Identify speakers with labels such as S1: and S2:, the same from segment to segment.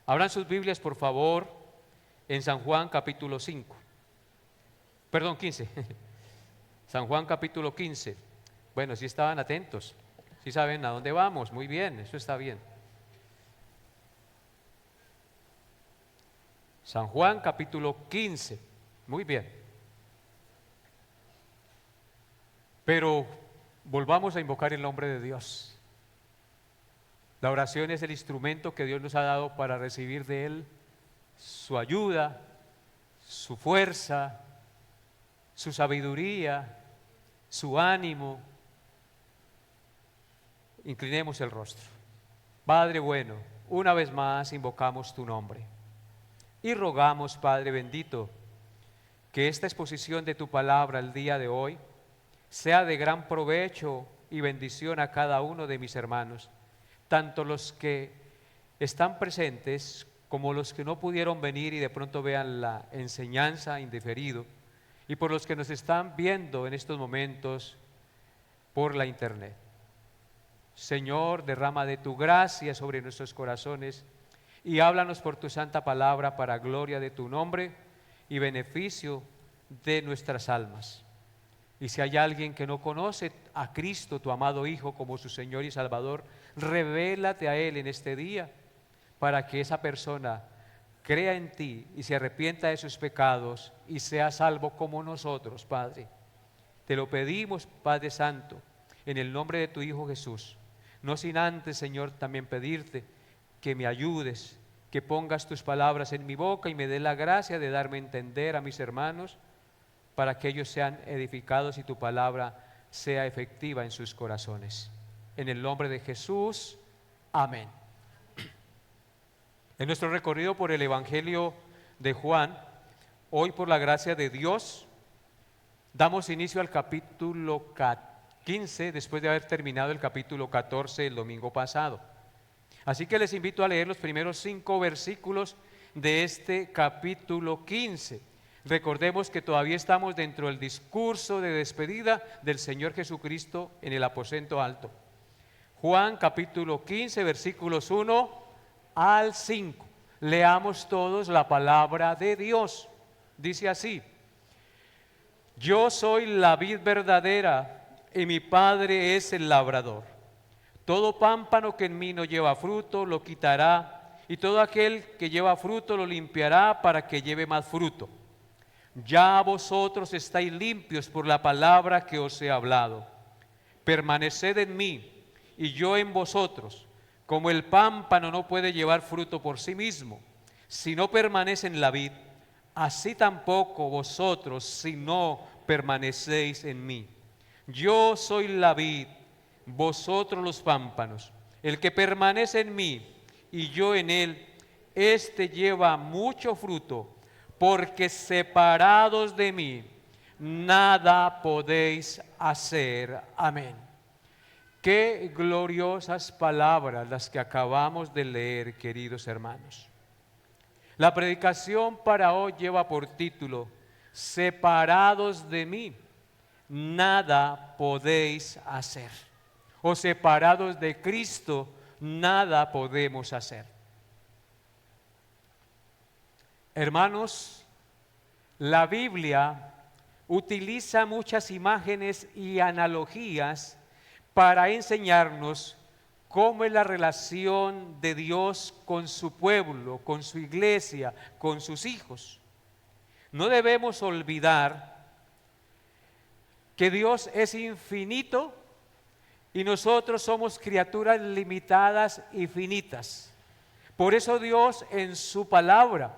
S1: Abran sus Biblias, por favor, en San Juan capítulo 5. Perdón, 15. San Juan capítulo 15. Bueno, sí estaban atentos. Sí saben a dónde vamos. Muy bien, eso está bien. San Juan capítulo 15. Muy bien. Pero volvamos a invocar el nombre de Dios. La oración es el instrumento que Dios nos ha dado para recibir de Él su ayuda, su fuerza, su sabiduría, su ánimo. Inclinemos el rostro. Padre bueno, una vez más invocamos tu nombre y rogamos, Padre bendito, que esta exposición de tu palabra el día de hoy sea de gran provecho y bendición a cada uno de mis hermanos, tanto los que están presentes como los que no pudieron venir y de pronto vean la enseñanza indiferido, y por los que nos están viendo en estos momentos por la internet. Señor, derrama de tu gracia sobre nuestros corazones y háblanos por tu santa palabra para gloria de tu nombre y beneficio de nuestras almas. Y si hay alguien que no conoce a Cristo, tu amado Hijo, como su Señor y Salvador, revélate a Él en este día para que esa persona crea en ti y se arrepienta de sus pecados y sea salvo como nosotros, Padre. Te lo pedimos, Padre Santo, en el nombre de tu Hijo Jesús. No sin antes, Señor, también pedirte que me ayudes, que pongas tus palabras en mi boca y me dé la gracia de darme a entender a mis hermanos para que ellos sean edificados y tu palabra sea efectiva en sus corazones. En el nombre de Jesús, amén. En nuestro recorrido por el Evangelio de Juan, hoy por la gracia de Dios, damos inicio al capítulo 15, después de haber terminado el capítulo 14 el domingo pasado. Así que les invito a leer los primeros 5 versículos de este capítulo 15. Recordemos que todavía estamos dentro del discurso de despedida del Señor Jesucristo en el aposento alto. Juan capítulo 15, versículos 1 al 5. Leamos todos la palabra de Dios. Dice así: Yo soy la vid verdadera y mi Padre es el labrador. Todo pámpano que en mí no lleva fruto lo quitará, y todo aquel que lleva fruto lo limpiará para que lleve más fruto. Ya vosotros estáis limpios por la palabra que os he hablado. Permaneced en mí y yo en vosotros. Como el pámpano no puede llevar fruto por sí mismo, si no permanece en la vid, así tampoco vosotros si no permanecéis en mí. Yo soy la vid, vosotros los pámpanos. El que permanece en mí y yo en él, éste lleva mucho fruto, porque separados de mí nada podéis hacer. Amén. Qué gloriosas palabras las que acabamos de leer, queridos hermanos. La predicación para hoy lleva por título: separados de mí nada podéis hacer. O separados de Cristo nada podemos hacer. Hermanos, la Biblia utiliza muchas imágenes y analogías para enseñarnos cómo es la relación de Dios con su pueblo, con su iglesia, con sus hijos. No debemos olvidar que Dios es infinito y nosotros somos criaturas limitadas y finitas. Por eso Dios en su palabra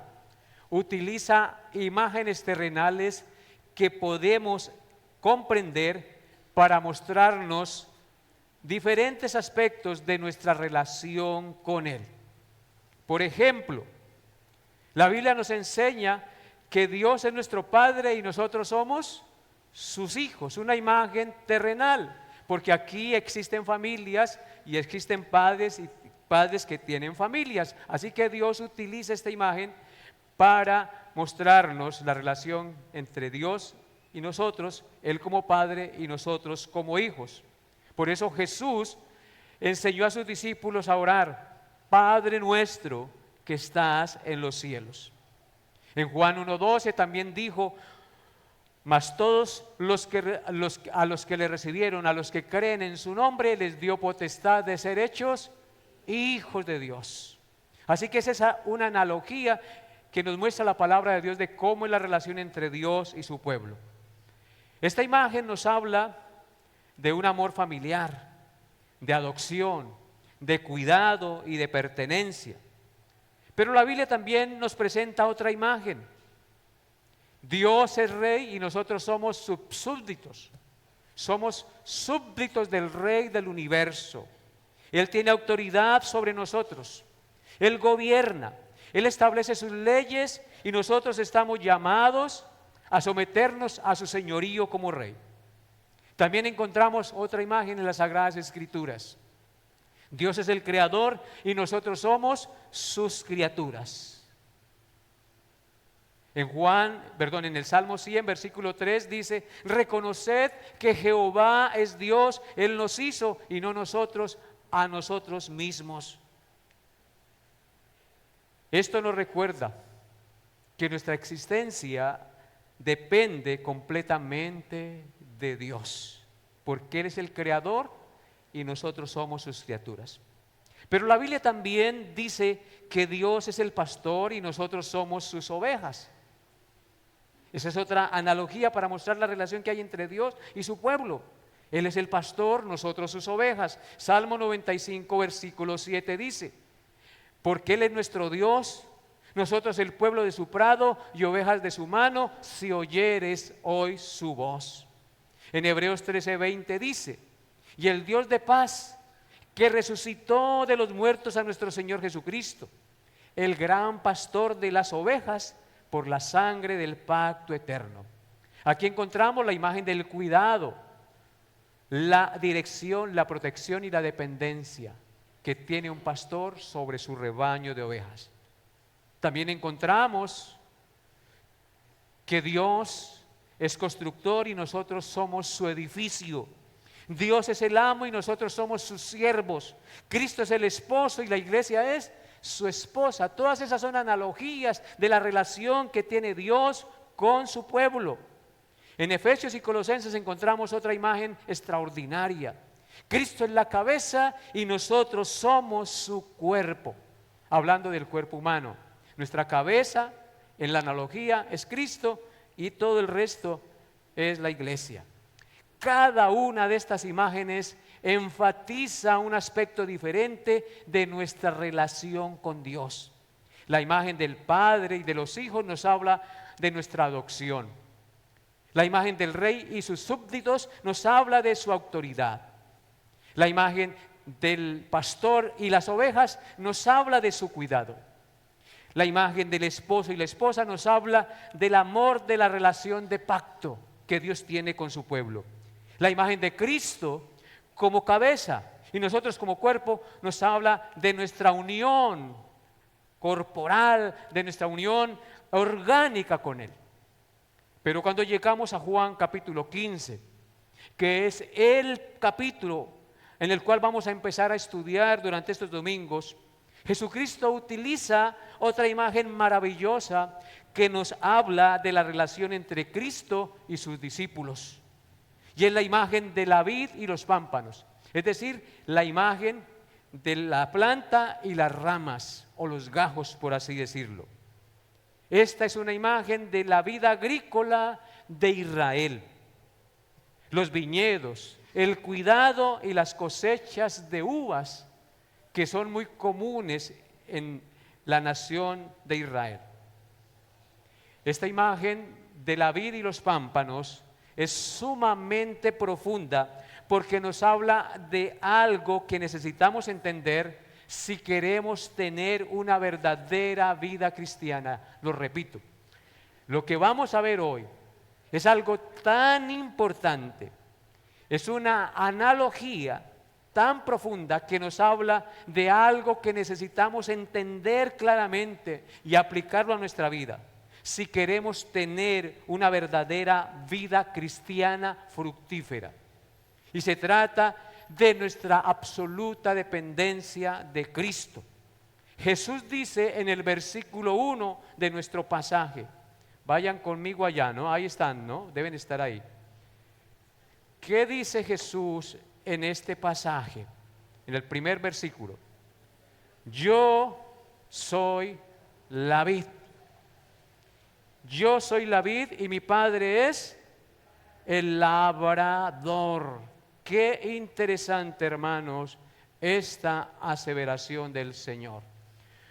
S1: utiliza imágenes terrenales que podemos comprender para mostrarnos diferentes aspectos de nuestra relación con Él. Por ejemplo, la Biblia nos enseña que Dios es nuestro Padre y nosotros somos sus hijos, una imagen terrenal, porque aquí existen familias y existen padres y padres que tienen familias, así que Dios utiliza esta imagen para mostrarnos la relación entre Dios y nosotros, Él como Padre y nosotros como hijos. Por eso Jesús enseñó a sus discípulos a orar: Padre nuestro que estás en los cielos. En Juan 1:12 también dijo: mas todos a los que le recibieron, a los que creen en su nombre, les dio potestad de ser hechos hijos de Dios. Así que es una analogía que nos muestra la palabra de Dios de cómo es la relación entre Dios y su pueblo. Esta imagen nos habla de un amor familiar, de adopción, de cuidado y de pertenencia. Pero la Biblia también nos presenta otra imagen. Dios es rey y nosotros somos súbditos. Somos súbditos del rey del universo. Él tiene autoridad sobre nosotros. Él gobierna. Él establece sus leyes y nosotros estamos llamados a someternos a su señorío como rey. También encontramos otra imagen en las Sagradas Escrituras. Dios es el creador y nosotros somos sus criaturas. En el Salmo 100, versículo 3 dice: reconoced que Jehová es Dios, Él nos hizo y no nosotros a nosotros mismos. Esto nos recuerda que nuestra existencia depende completamente de Dios, porque Él es el creador y nosotros somos sus criaturas. Pero la Biblia también dice que Dios es el pastor y nosotros somos sus ovejas. Esa es otra analogía para mostrar la relación que hay entre Dios y su pueblo. Él es el pastor, nosotros sus ovejas. Salmo 95, versículo 7 dice: porque Él es nuestro Dios, nosotros el pueblo de su prado y ovejas de su mano, si oyeres hoy su voz. En Hebreos 13:20 dice: y el Dios de paz, que resucitó de los muertos a nuestro Señor Jesucristo, el gran pastor de las ovejas, por la sangre del pacto eterno. Aquí encontramos la imagen del cuidado, la dirección, la protección y la dependencia que tiene un pastor sobre su rebaño de ovejas. También encontramos que Dios es constructor y nosotros somos su edificio. Dios es el amo y nosotros somos sus siervos. Cristo es el esposo y la iglesia es su esposa. Todas esas son analogías de la relación que tiene Dios con su pueblo. En Efesios y Colosenses encontramos otra imagen extraordinaria. Cristo es la cabeza y nosotros somos su cuerpo. Hablando del cuerpo humano, nuestra cabeza en la analogía es Cristo y todo el resto es la iglesia. Cada una de estas imágenes enfatiza un aspecto diferente de nuestra relación con Dios. La imagen del Padre y de los hijos nos habla de nuestra adopción. La imagen del rey y sus súbditos nos habla de su autoridad. La imagen del pastor y las ovejas nos habla de su cuidado. La imagen del esposo y la esposa nos habla del amor, de la relación de pacto que Dios tiene con su pueblo. La imagen de Cristo como cabeza y nosotros como cuerpo nos habla de nuestra unión corporal, de nuestra unión orgánica con Él. Pero cuando llegamos a Juan capítulo 15, que es el capítulo en el cual vamos a empezar a estudiar durante estos domingos, Jesucristo utiliza otra imagen maravillosa que nos habla de la relación entre Cristo y sus discípulos. Y es la imagen de la vid y los pámpanos, es decir, la imagen de la planta y las ramas o los gajos, por así decirlo. Esta es una imagen de la vida agrícola de Israel. Los viñedos, el cuidado y las cosechas de uvas que son muy comunes en la nación de Israel. Esta imagen de la vid y los pámpanos es sumamente profunda porque nos habla de algo que necesitamos entender si queremos tener una verdadera vida cristiana. Lo repito, lo que vamos a ver hoy es algo tan importante, es una analogía tan profunda que nos habla de algo que necesitamos entender claramente y aplicarlo a nuestra vida si queremos tener una verdadera vida cristiana fructífera. Y se trata de nuestra absoluta dependencia de Cristo. Jesús dice en el versículo 1 de nuestro pasaje, vayan conmigo allá, ¿no? Ahí están, ¿no? Deben estar ahí. ¿Qué dice Jesús en este pasaje? En el primer versículo. Yo soy la vid. Yo soy la vid y mi Padre es el labrador. Qué interesante, hermanos, esta aseveración del Señor.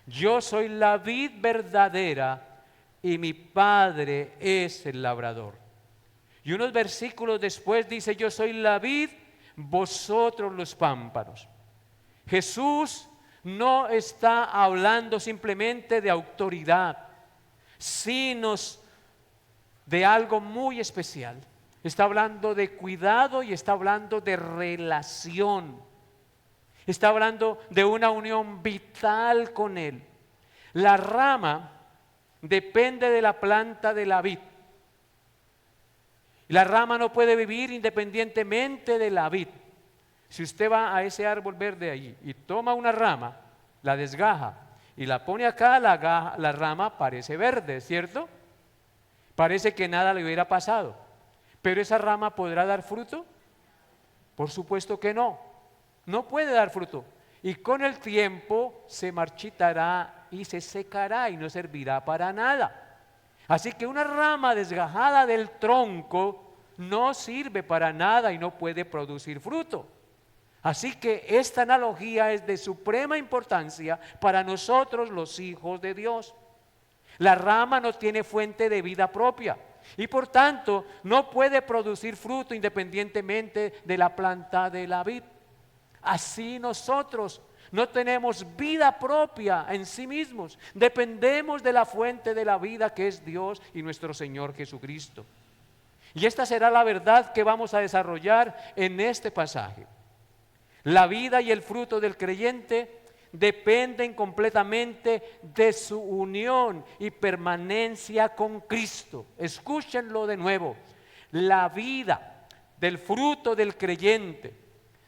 S1: Yo soy la vid verdadera y mi Padre es el labrador. Y unos versículos después dice, yo soy la vid, vosotros los pámpanos. Jesús no está hablando simplemente de autoridad, sino de algo muy especial. Está hablando de cuidado y está hablando de relación. Está hablando de una unión vital con Él. La rama depende de la planta de la vid. La rama no puede vivir independientemente de la vid. Si usted va a ese árbol verde allí y toma una rama, la desgaja y la pone acá, la rama parece verde, ¿cierto? Parece que nada le hubiera pasado. ¿Pero esa rama podrá dar fruto? Por supuesto que no. No puede dar fruto. Y con el tiempo se marchitará y se secará y no servirá para nada. Así que una rama desgajada del tronco no sirve para nada y no puede producir fruto. Así que esta analogía es de suprema importancia para nosotros los hijos de Dios. La rama no tiene fuente de vida propia y por tanto no puede producir fruto independientemente de la planta de la vid. Así nosotros no tenemos vida propia en sí mismos, dependemos de la fuente de la vida que es Dios y nuestro Señor Jesucristo. Y esta será la verdad que vamos a desarrollar en este pasaje. La vida y el fruto del creyente dependen completamente de su unión y permanencia con Cristo. Escúchenlo de nuevo. La vida del fruto del creyente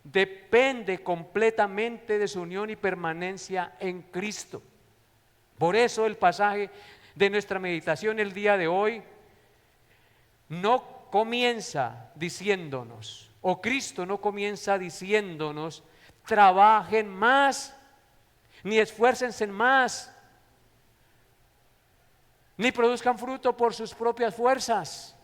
S1: depende completamente de su unión y permanencia en Cristo. Por eso el pasaje de nuestra meditación el día de hoy no comienza diciéndonos, o Cristo no comienza diciéndonos, trabajen más, ni esfuércense más, ni produzcan fruto por sus propias fuerzas.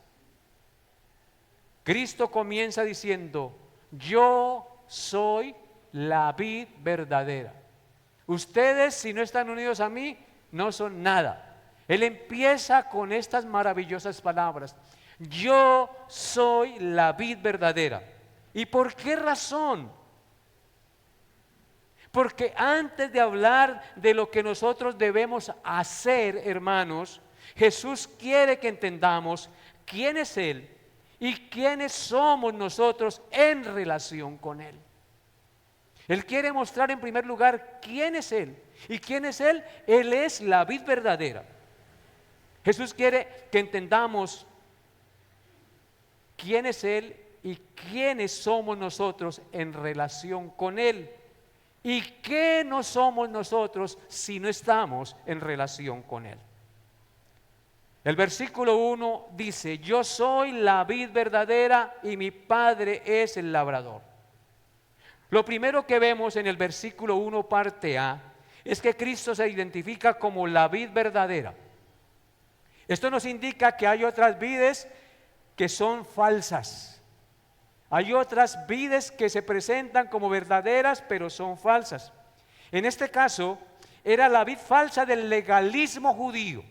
S1: Cristo comienza diciendo, yo soy la vid verdadera. Ustedes, si no están unidos a mí, no son nada. Él empieza con estas maravillosas palabras. Yo soy la vid verdadera. ¿Y por qué razón? Porque antes de hablar de lo que nosotros debemos hacer, hermanos, Jesús quiere que entendamos quién es Él y quiénes somos nosotros en relación con Él. Él quiere mostrar en primer lugar quién es Él. ¿Y quién es Él? Él es la vid verdadera. Jesús quiere que entendamos quién es Él y quiénes somos nosotros en relación con Él. ¿Y qué no somos nosotros si no estamos en relación con Él? El versículo 1 dice, yo soy la vid verdadera y mi Padre es el labrador. Lo primero que vemos en el versículo 1 parte A es que Cristo se identifica como la vid verdadera. Esto nos indica que hay otras vides que son falsas. Hay otras vides que se presentan como verdaderas pero son falsas. En este caso era la vid falsa del legalismo judío.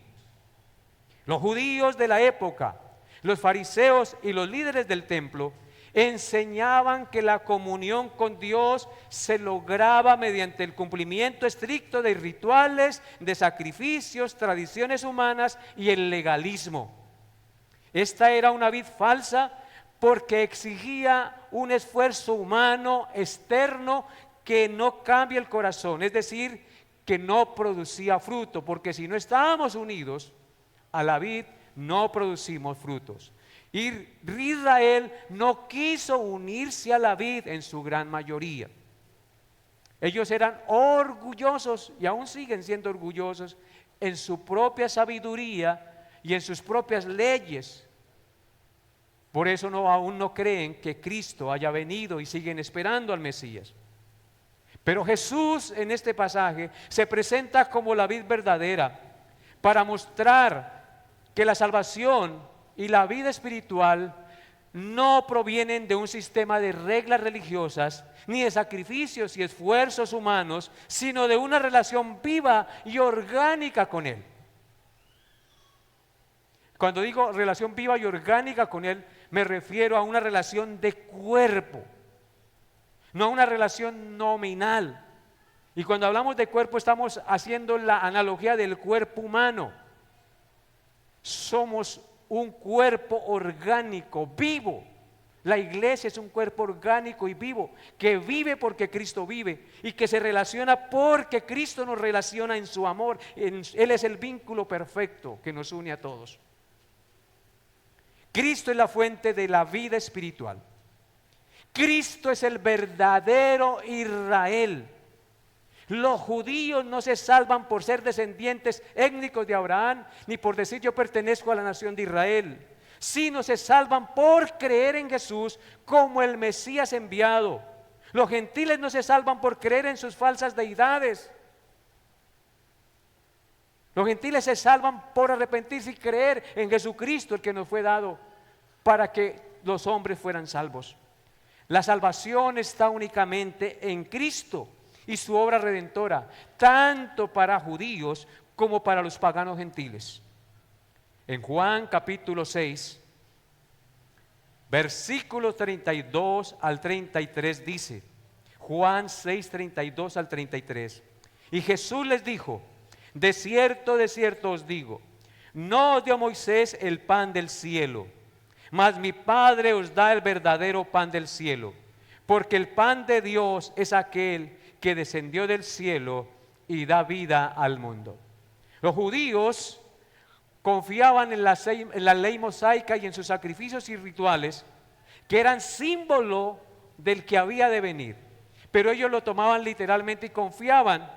S1: Los judíos de la época, los fariseos y los líderes del templo enseñaban que la comunión con Dios se lograba mediante el cumplimiento estricto de rituales, de sacrificios, tradiciones humanas y el legalismo. Esta era una vid falsa porque exigía un esfuerzo humano externo que no cambia el corazón, es decir, que no producía fruto, porque si no estábamos unidos a la vid, no producimos frutos. Israel no quiso unirse a la vid en su gran mayoría. Ellos eran orgullosos y aún siguen siendo orgullosos en su propia sabiduría y en sus propias leyes. Por eso aún no creen que Cristo haya venido y siguen esperando al Mesías. Pero Jesús en este pasaje se presenta como la vid verdadera para mostrar que la salvación y la vida espiritual no provienen de un sistema de reglas religiosas, ni de sacrificios y esfuerzos humanos, sino de una relación viva y orgánica con Él. Cuando digo relación viva y orgánica con Él, me refiero a una relación de cuerpo, no a una relación nominal. Y cuando hablamos de cuerpo estamos haciendo la analogía del cuerpo humano. Somos un cuerpo orgánico, vivo. La iglesia es un cuerpo orgánico y vivo, que vive porque Cristo vive y que se relaciona porque Cristo nos relaciona en su amor. Él es el vínculo perfecto que nos une a todos. Cristo es la fuente de la vida espiritual. Cristo es el verdadero Israel. Los judíos no se salvan por ser descendientes étnicos de Abraham, ni por decir yo pertenezco a la nación de Israel, sino se salvan por creer en Jesús como el Mesías enviado. Los gentiles no se salvan por creer en sus falsas deidades. Los gentiles se salvan por arrepentirse y creer en Jesucristo, el que nos fue dado para que los hombres fueran salvos. La salvación está únicamente en Cristo y su obra redentora, tanto para judíos como para los paganos gentiles. En Juan capítulo 6, versículos 32 al 33 dice, Juan 6, 32 al 33, y Jesús les dijo: de cierto os digo, no os dio Moisés el pan del cielo, mas mi Padre os da el verdadero pan del cielo, porque el pan de Dios es aquel que descendió del cielo y da vida al mundo. Los judíos confiaban en la ley mosaica y en sus sacrificios y rituales, que eran símbolo del que había de venir, pero ellos lo tomaban literalmente y confiaban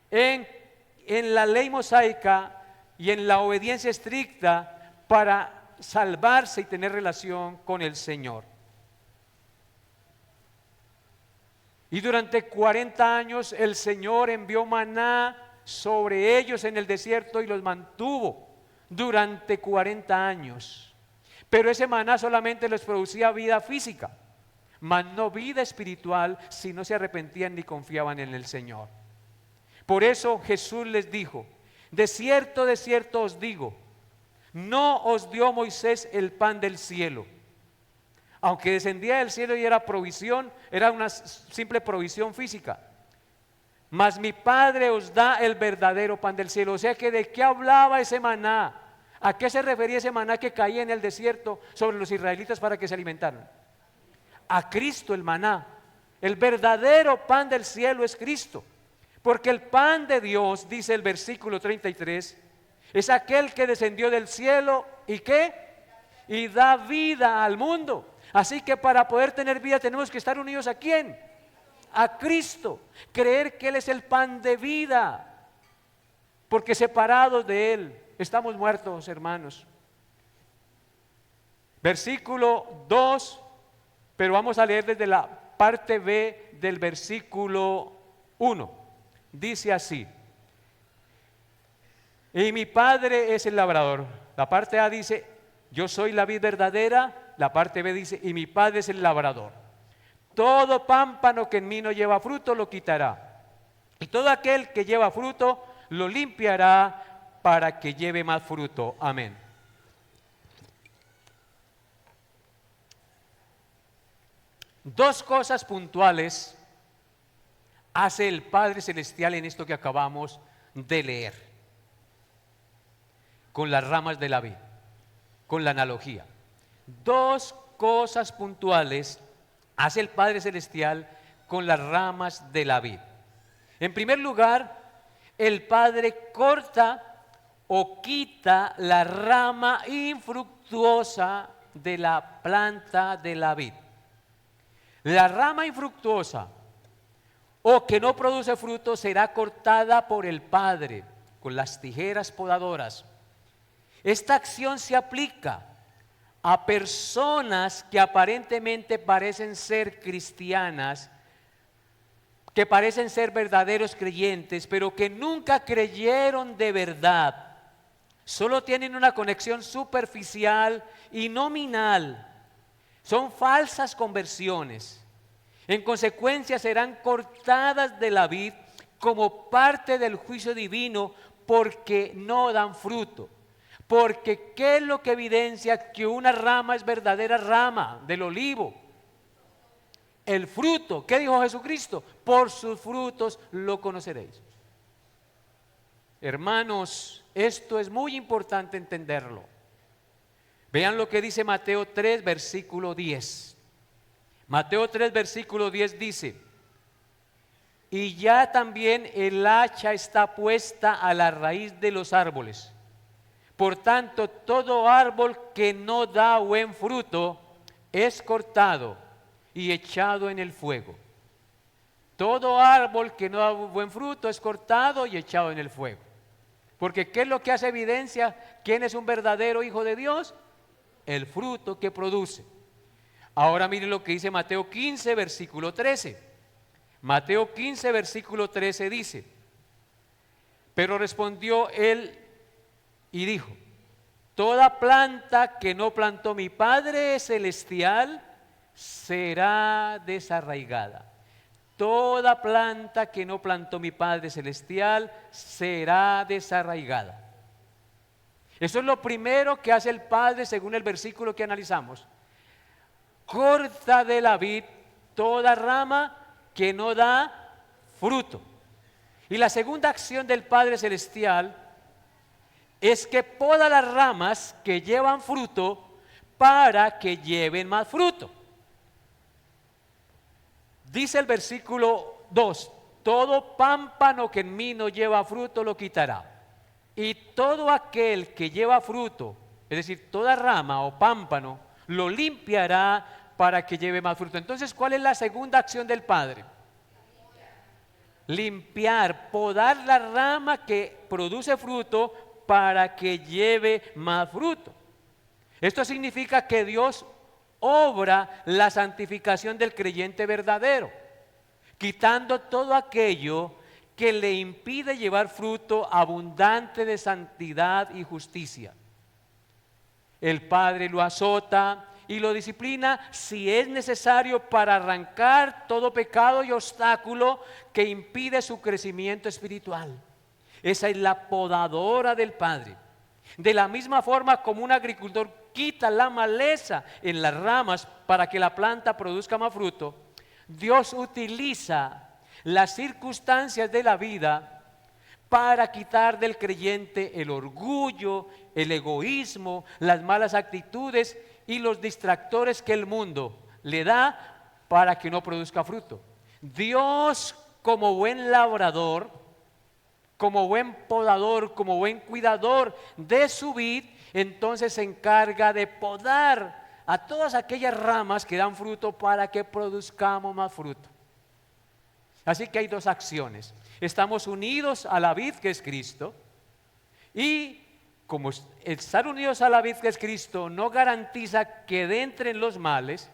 S1: en la ley mosaica y en la obediencia estricta para salvarse y tener relación con el Señor. Y durante 40 años el Señor envió maná sobre ellos en el desierto y los mantuvo durante 40 años. Pero ese maná solamente les producía vida física, mas no vida espiritual si no se arrepentían ni confiaban en el Señor. Por eso Jesús les dijo: de cierto os digo, no os dio Moisés el pan del cielo. Aunque descendía del cielo y era provisión, era una simple provisión física. Mas mi Padre os da el verdadero pan del cielo. O sea que ¿de qué hablaba ese maná? ¿A qué se refería ese maná que caía en el desierto sobre los israelitas para que se alimentaran? A Cristo el maná. El verdadero pan del cielo es Cristo. Porque el pan de Dios, dice el versículo 33, es aquel que descendió del cielo y ¿qué? Y da vida al mundo. Así que para poder tener vida tenemos que estar unidos ¿a quién? A Cristo. Creer que Él es el pan de vida. Porque separados de Él estamos muertos, hermanos. Versículo 2, pero vamos a leer desde la parte B del versículo 1. Dice así: y mi Padre es el labrador. La parte A dice: yo soy la vid verdadera. La parte B dice: y mi Padre es el labrador. Todo pámpano que en mí no lleva fruto lo quitará, y todo aquel que lleva fruto lo limpiará para que lleve más fruto. Amén. Dos cosas puntuales hace el Padre Celestial en esto que acabamos de leer, con las ramas de la vid, con la analogía. Dos cosas puntuales hace el Padre Celestial con las ramas de la vid. En primer lugar, el Padre corta o quita la rama infructuosa de la planta de la vid. La rama infructuosa o que no produce fruto será cortada por el Padre con las tijeras podadoras. Esta acción se aplica a personas que aparentemente parecen ser cristianas, que parecen ser verdaderos creyentes, pero que nunca creyeron de verdad. Solo tienen una conexión superficial y nominal. Son falsas conversiones. En consecuencia serán cortadas de la vid como parte del juicio divino porque no dan fruto. Porque ¿qué es lo que evidencia que una rama es verdadera rama del olivo? El fruto. ¿Qué dijo Jesucristo? Por sus frutos lo conoceréis. Hermanos, esto es muy importante entenderlo. Vean lo que dice Mateo 3, versículo 10. Mateo 3, versículo 10 dice: y ya también el hacha está puesta a la raíz de los árboles. Por tanto, todo árbol que no da buen fruto es cortado y echado en el fuego. Todo árbol que no da buen fruto es cortado y echado en el fuego. Porque ¿qué es lo que hace evidencia quién es un verdadero hijo de Dios? El fruto que produce. Ahora miren lo que dice Mateo 15, versículo 13. Mateo 15, versículo 13 dice: pero respondió él y dijo: toda planta que no plantó mi Padre Celestial será desarraigada. Toda planta que no plantó mi Padre Celestial será desarraigada. Eso es lo primero que hace el Padre según el versículo que analizamos. Corta de la vid toda rama que no da fruto. Y la segunda acción del Padre Celestial es que poda las ramas que llevan fruto para que lleven más fruto. Dice el versículo 2: todo pámpano que en mí no lleva fruto lo quitará. Y todo aquel que lleva fruto, es decir, toda rama o pámpano, lo limpiará para que lleve más fruto. Entonces, ¿cuál es la segunda acción del Padre? Limpiar, podar la rama que produce fruto para que lleve más fruto. Esto significa que Dios obra la santificación del creyente verdadero, quitando todo aquello que le impide llevar fruto abundante de santidad y justicia. El Padre lo azota y lo disciplina si es necesario para arrancar todo pecado y obstáculo que impide su crecimiento espiritual. Esa es la podadora del Padre. De la misma forma como un agricultor quita la maleza en las ramas para que la planta produzca más fruto, Dios utiliza las circunstancias de la vida para quitar del creyente el orgullo, el egoísmo, las malas actitudes y los distractores que el mundo le da para que no produzca fruto. Dios, como buen labrador, como buen podador, como buen cuidador de su vid, entonces se encarga de podar a todas aquellas ramas que dan fruto para que produzcamos más fruto. Así que hay dos acciones. Estamos unidos a la vid que es Cristo, y como estar unidos a la vid que es Cristo no garantiza que entren los males,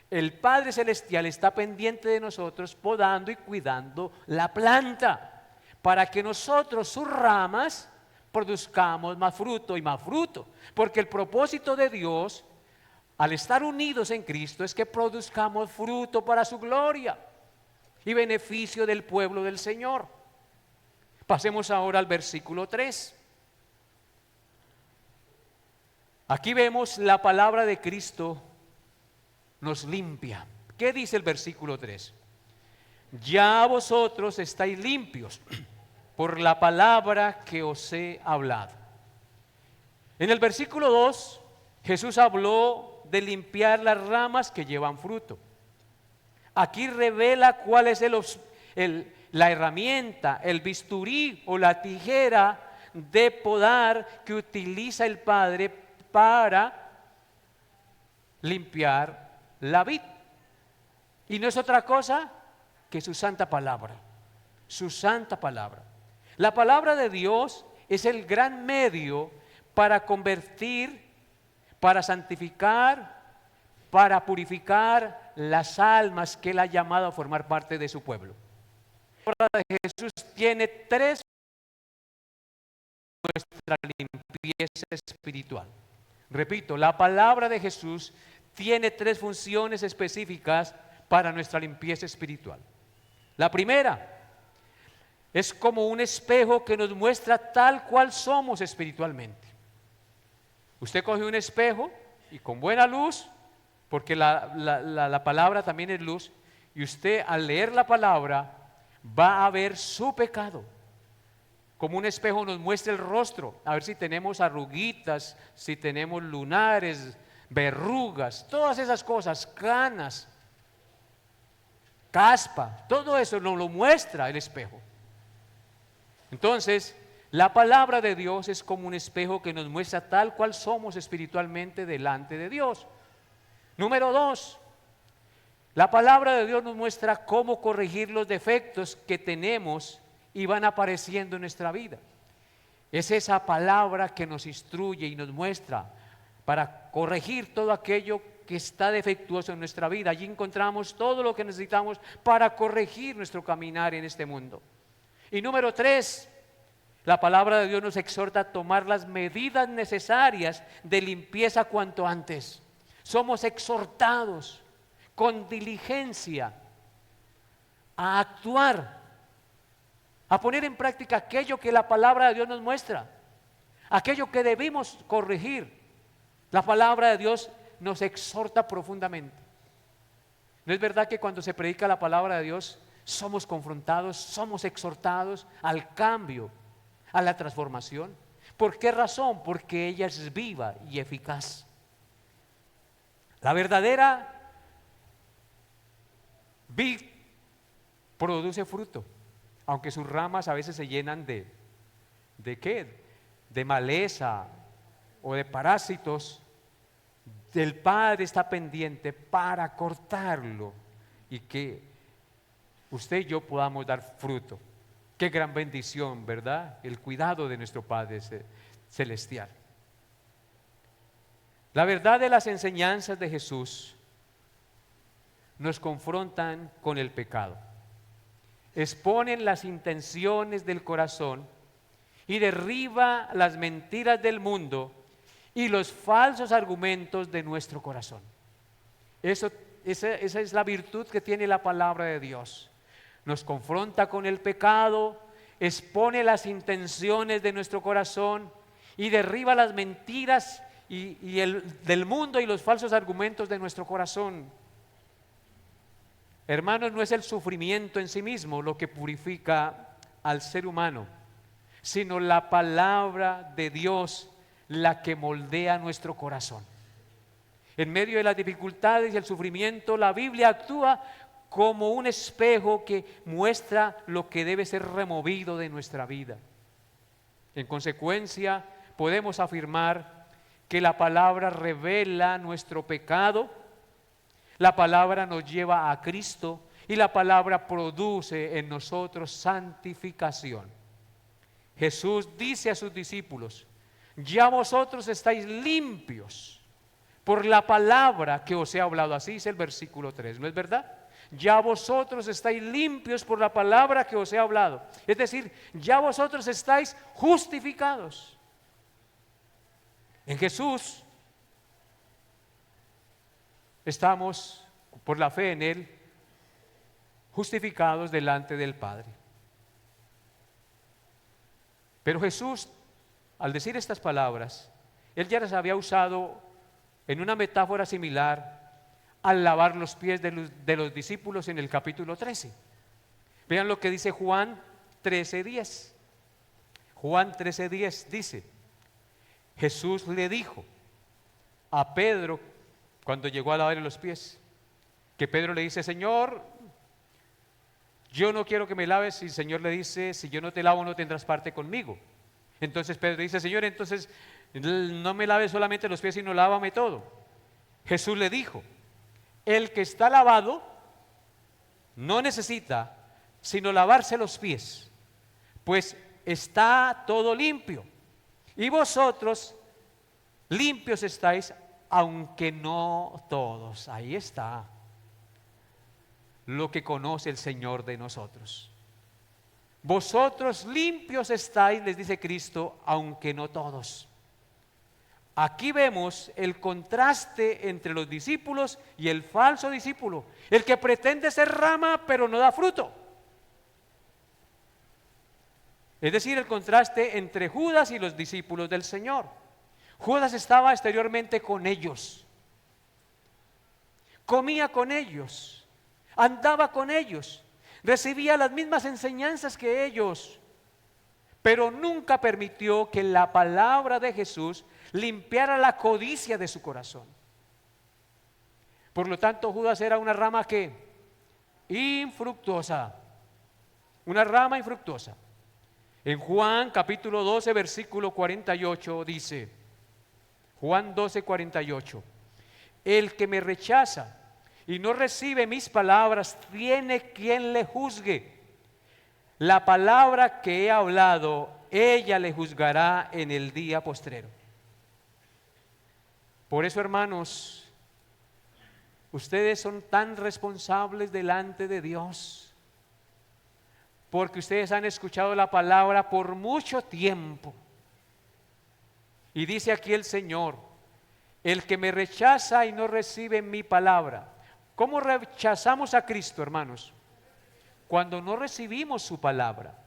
S1: el Padre Celestial está pendiente de nosotros, podando y cuidando la planta, para que nosotros, sus ramas, produzcamos más fruto y más fruto. Porque el propósito de Dios, al estar unidos en Cristo, es que produzcamos fruto para su gloria y beneficio del pueblo del Señor. Pasemos ahora al versículo 3. Aquí vemos la palabra de Cristo nos limpia. ¿Qué dice el versículo 3? Ya vosotros estáis limpios por la palabra que os he hablado. En el versículo 2, Jesús habló de limpiar las ramas que llevan fruto. Aquí revela cuál es la herramienta, el bisturí o la tijera de podar que utiliza el Padre para limpiar la vid. Y no es otra cosa que su santa palabra. Su santa palabra. La palabra de Dios es el gran medio para convertir, para santificar, para purificar las almas que Él ha llamado a formar parte de su pueblo. La palabra de Jesús tiene tres: nuestra limpieza espiritual. Repito, la palabra de Jesús tiene tres funciones específicas para nuestra limpieza espiritual. La primera es como un espejo que nos muestra tal cual somos espiritualmente. Usted coge un espejo y con buena luz, porque la palabra también es luz, y usted al leer la palabra va a ver su pecado. Como un espejo nos muestra el rostro, a ver si tenemos arruguitas, si tenemos lunares, verrugas, todas esas cosas, canas, caspa, todo eso nos lo muestra el espejo. Entonces, la palabra de Dios es como un espejo que nos muestra tal cual somos espiritualmente delante de Dios. Número 2, la palabra de Dios nos muestra cómo corregir los defectos que tenemos y van apareciendo en nuestra vida. Es esa palabra que nos instruye y nos muestra para corregir todo aquello que está defectuoso en nuestra vida. Allí encontramos todo lo que necesitamos para corregir nuestro caminar en este mundo. Y número 3, la palabra de Dios nos exhorta a tomar las medidas necesarias de limpieza cuanto antes. Somos exhortados con diligencia a actuar, a poner en práctica aquello que la palabra de Dios nos muestra, aquello que debimos corregir. La palabra de Dios nos exhorta profundamente. ¿No es verdad que cuando se predica la palabra de Dios somos confrontados, somos exhortados al cambio, a la transformación? ¿Por qué razón? Porque ella es viva y eficaz. La verdadera vid produce fruto, aunque sus ramas a veces se llenan ¿de qué? De maleza o de parásitos. El Padre está pendiente para cortarlo y que usted y yo podamos dar fruto. Qué gran bendición, ¿verdad? El cuidado de nuestro Padre celestial. La verdad de las enseñanzas de Jesús nos confrontan con el pecado, exponen las intenciones del corazón y derriba las mentiras del mundo y los falsos argumentos de nuestro corazón. Esa es la virtud que tiene la palabra de Dios. Nos confronta con el pecado, expone las intenciones de nuestro corazón y derriba las mentiras del mundo y los falsos argumentos de nuestro corazón. Hermanos, no es el sufrimiento en sí mismo lo que purifica al ser humano, sino la palabra de Dios la que moldea nuestro corazón. En medio de las dificultades y el sufrimiento, la Biblia actúa como un espejo que muestra lo que debe ser removido de nuestra vida. En consecuencia, podemos afirmar que la palabra revela nuestro pecado, la palabra nos lleva a Cristo y la palabra produce en nosotros santificación. Jesús dice a sus discípulos: ya vosotros estáis limpios por la palabra que os he hablado. Así dice el versículo 3, ¿no es verdad? Ya vosotros estáis limpios por la palabra que os he hablado. Es decir, ya vosotros estáis justificados. En Jesús estamos, por la fe en Él, justificados delante del Padre. Pero Jesús, al decir estas palabras, Él ya las había usado en una metáfora similar al lavar los pies de los discípulos en el capítulo 13. Vean lo que dice Juan 13:10. Juan 13:10 dice: Jesús le dijo a Pedro cuando llegó a lavarle los pies, que Pedro le dice: Señor, yo no quiero que me laves. Y el Señor le dice: si yo no te lavo, no tendrás parte conmigo. Entonces Pedro dice: Señor, entonces no me laves solamente los pies, sino lávame todo. Jesús le dijo: el que está lavado no necesita sino lavarse los pies, pues está todo limpio. Y vosotros limpios estáis, aunque no todos. Ahí está lo que conoce el Señor de nosotros. Vosotros limpios estáis, les dice Cristo, aunque no todos. Aquí vemos el contraste entre los discípulos y el falso discípulo, el que pretende ser rama pero no da fruto. Es decir, el contraste entre Judas y los discípulos del Señor. Judas estaba exteriormente con ellos, comía con ellos, andaba con ellos, recibía las mismas enseñanzas que ellos, pero nunca permitió que la palabra de Jesús limpiara la codicia de su corazón. Por lo tanto, Judas era una rama que infructuosa, una rama infructuosa. En Juan capítulo 12 versículo 48 dice, Juan 12, 48, el que me rechaza y no recibe mis palabras tiene quien le juzgue. La palabra que he hablado, ella le juzgará en el día postrero. Por eso, hermanos, ustedes son tan responsables delante de Dios, porque ustedes han escuchado la palabra por mucho tiempo. Y dice aquí el Señor, el que me rechaza y no recibe mi palabra. ¿Cómo rechazamos a Cristo, hermanos? Cuando no recibimos su palabra.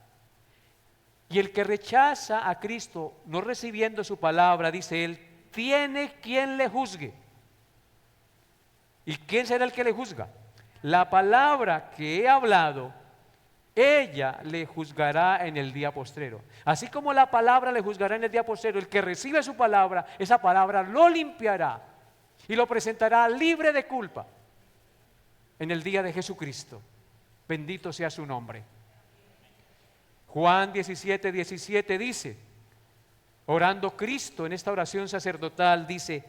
S1: Y el que rechaza a Cristo no recibiendo su palabra, dice él, tiene quien le juzgue. ¿Y quién será el que le juzga? La palabra que he hablado, ella le juzgará en el día postrero. Así como la palabra le juzgará en el día postrero, el que recibe su palabra, esa palabra lo limpiará y lo presentará libre de culpa en el día de Jesucristo. Bendito sea su nombre. Juan 17, 17 dice, orando Cristo en esta oración sacerdotal, dice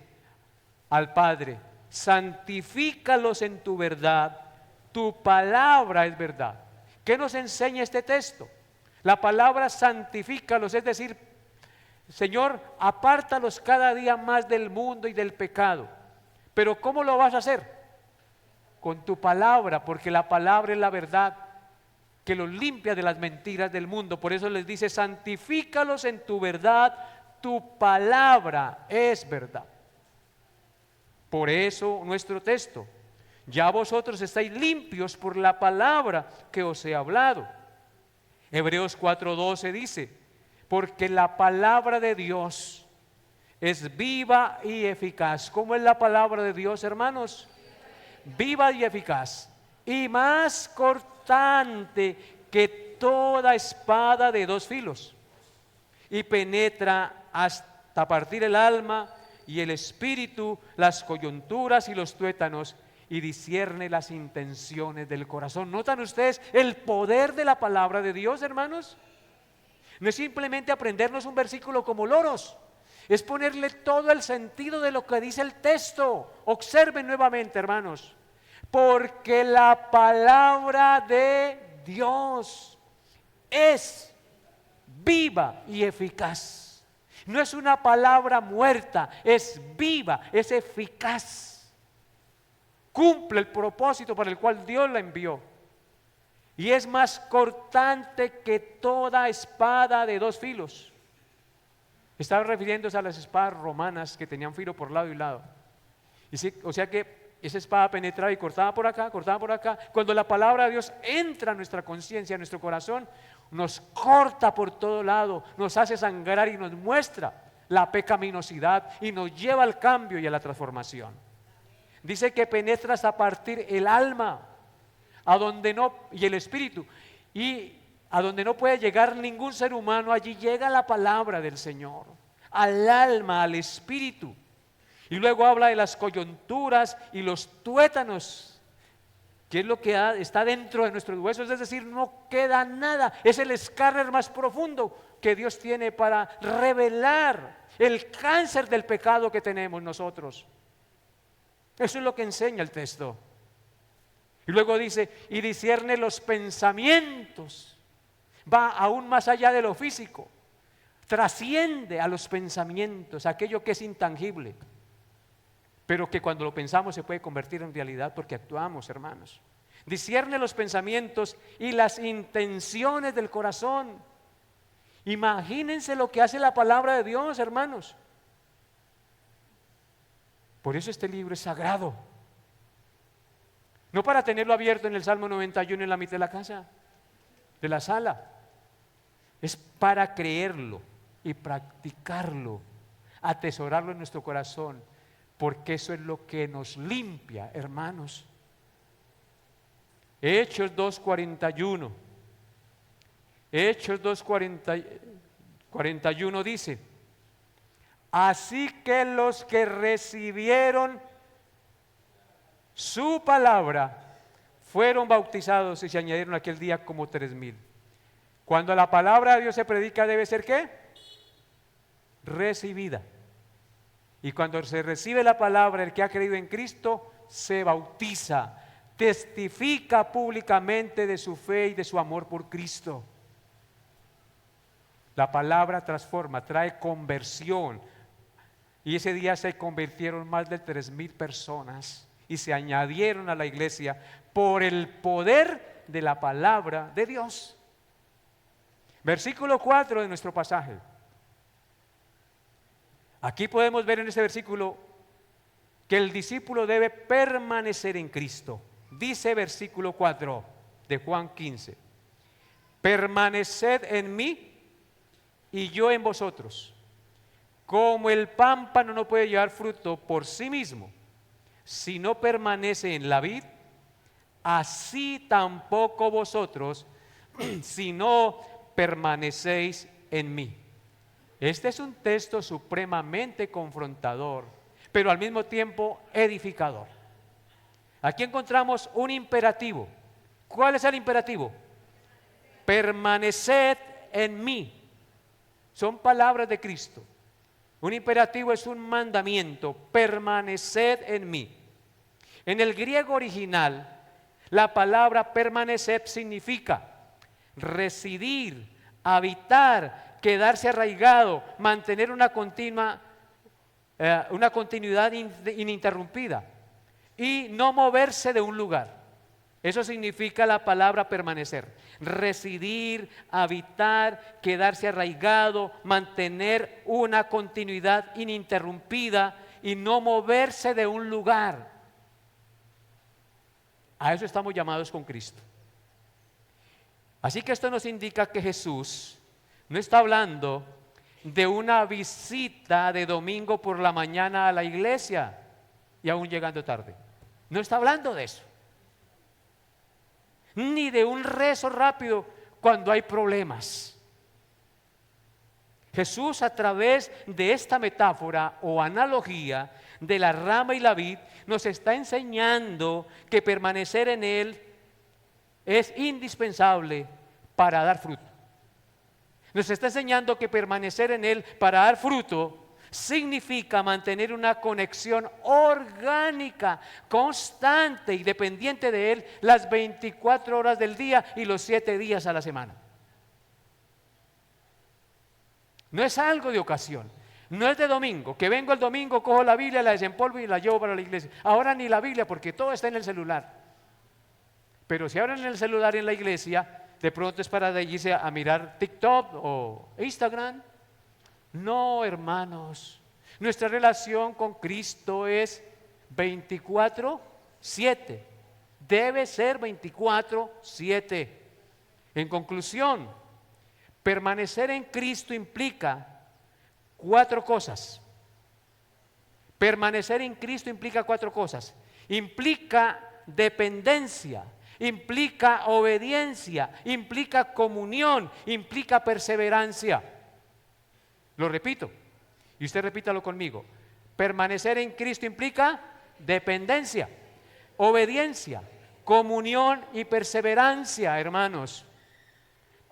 S1: al Padre, santifícalos en tu verdad, tu palabra es verdad. ¿Qué nos enseña este texto? La palabra santifícalos, es decir, Señor, apártalos cada día más del mundo y del pecado. Pero ¿cómo lo vas a hacer? Con tu palabra, porque la palabra es la verdad que los limpia de las mentiras del mundo. Por eso les dice, santifícalos en tu verdad, tu palabra es verdad. Por eso nuestro texto, ya vosotros estáis limpios por la palabra que os he hablado. Hebreos 4:12 dice, porque la palabra de Dios es viva y eficaz. ¿Cómo es la palabra de Dios, hermanos? Viva y eficaz, y más cortante que toda espada de dos filos, y penetra hasta partir el alma y el espíritu, las coyunturas y los tuétanos, y discierne las intenciones del corazón. ¿Notan ustedes el poder de la palabra de Dios, hermanos? No es simplemente aprendernos un versículo como loros, es ponerle todo el sentido de lo que dice el texto. Observen nuevamente, hermanos, porque la palabra de Dios es viva y eficaz. No es una palabra muerta, es viva, es eficaz. Cumple el propósito para el cual Dios la envió. Y es más cortante que toda espada de dos filos. Estaba refiriéndose a las espadas romanas que tenían filo por lado y lado. O sea que esa espada penetraba y cortaba por acá, cortaba por acá. Cuando la palabra de Dios entra a nuestra conciencia, a nuestro corazón, nos corta por todo lado, nos hace sangrar y nos muestra la pecaminosidad y nos lleva al cambio y a la transformación. Dice que penetra hasta partir el alma, a donde no, y el espíritu, y a donde no puede llegar ningún ser humano, allí llega la palabra del Señor, al alma, al espíritu. Y luego habla de las coyunturas y los tuétanos, que es lo que está dentro de nuestros huesos, es decir, no queda nada. Es el escáner más profundo que Dios tiene para revelar el cáncer del pecado que tenemos nosotros. Eso es lo que enseña el texto. Y luego dice, y discierne los pensamientos. Va aún más allá de lo físico. Trasciende a los pensamientos, aquello que es intangible, pero que cuando lo pensamos se puede convertir en realidad porque actuamos, hermanos. Discierne los pensamientos y las intenciones del corazón. Imagínense lo que hace la palabra de Dios, hermanos. Por eso este libro es sagrado. No para tenerlo abierto en el Salmo 91 en la mitad de la casa, de la sala. Es para creerlo y practicarlo, atesorarlo en nuestro corazón, porque eso es lo que nos limpia, hermanos. Hechos 2:41. Hechos 2:41 dice: así que los que recibieron su palabra fueron bautizados y se añadieron aquel día como 3,000. Cuando la palabra de Dios se predica, debe ser ¿qué? Recibida. Y cuando se recibe la palabra, el que ha creído en Cristo se bautiza, testifica públicamente de su fe y de su amor por Cristo. La palabra transforma, trae conversión. Y ese día se convirtieron más de 3,000 personas y se añadieron a la iglesia por el poder de la palabra de Dios. Versículo 4 de nuestro pasaje. Aquí podemos ver en este versículo que el discípulo debe permanecer en Cristo. Dice versículo 4 de Juan 15: permaneced en mí y yo en vosotros. Como el pámpano no puede llevar fruto por sí mismo si no permanece en la vid, así tampoco vosotros si no permanecéis en mí. Este es un texto supremamente confrontador, pero al mismo tiempo edificador. Aquí encontramos un imperativo. ¿Cuál es el imperativo? Permaneced en mí. Son palabras de Cristo. Un imperativo es un mandamiento: permaneced en mí. En el griego original, la palabra permanecer significa residir, habitar, quedarse arraigado, mantener una continuidad ininterrumpida y no moverse de un lugar. Eso significa la palabra permanecer: residir, habitar, quedarse arraigado, mantener una continuidad ininterrumpida y no moverse de un lugar. A eso estamos llamados con Cristo. Así que esto nos indica que Jesús no está hablando de una visita de domingo por la mañana a la iglesia y aún llegando tarde. No está hablando de eso. Ni de un rezo rápido cuando hay problemas. Jesús, a través de esta metáfora o analogía de la rama y la vid, nos está enseñando que permanecer en Él es indispensable para dar fruto. Nos está enseñando que permanecer en Él para dar fruto significa mantener una conexión orgánica, constante y dependiente de Él las 24 horas del día y los 7 días a la semana. No es algo de ocasión, no es de domingo, que vengo el domingo, cojo la Biblia, la desempolvo y la llevo para la iglesia. Ahora ni la Biblia, porque todo está en el celular. Pero si ahora en el celular en la iglesia, de pronto es para irse a mirar TikTok o Instagram. No, hermanos, nuestra relación con Cristo es 24/7. Debe ser 24/7. En conclusión, permanecer en Cristo implica 4 cosas. Permanecer en Cristo implica 4 cosas. Implica dependencia, implica obediencia, implica comunión, implica perseverancia. Lo repito, y usted repítalo conmigo. Permanecer en Cristo implica dependencia, obediencia, comunión y perseverancia, hermanos.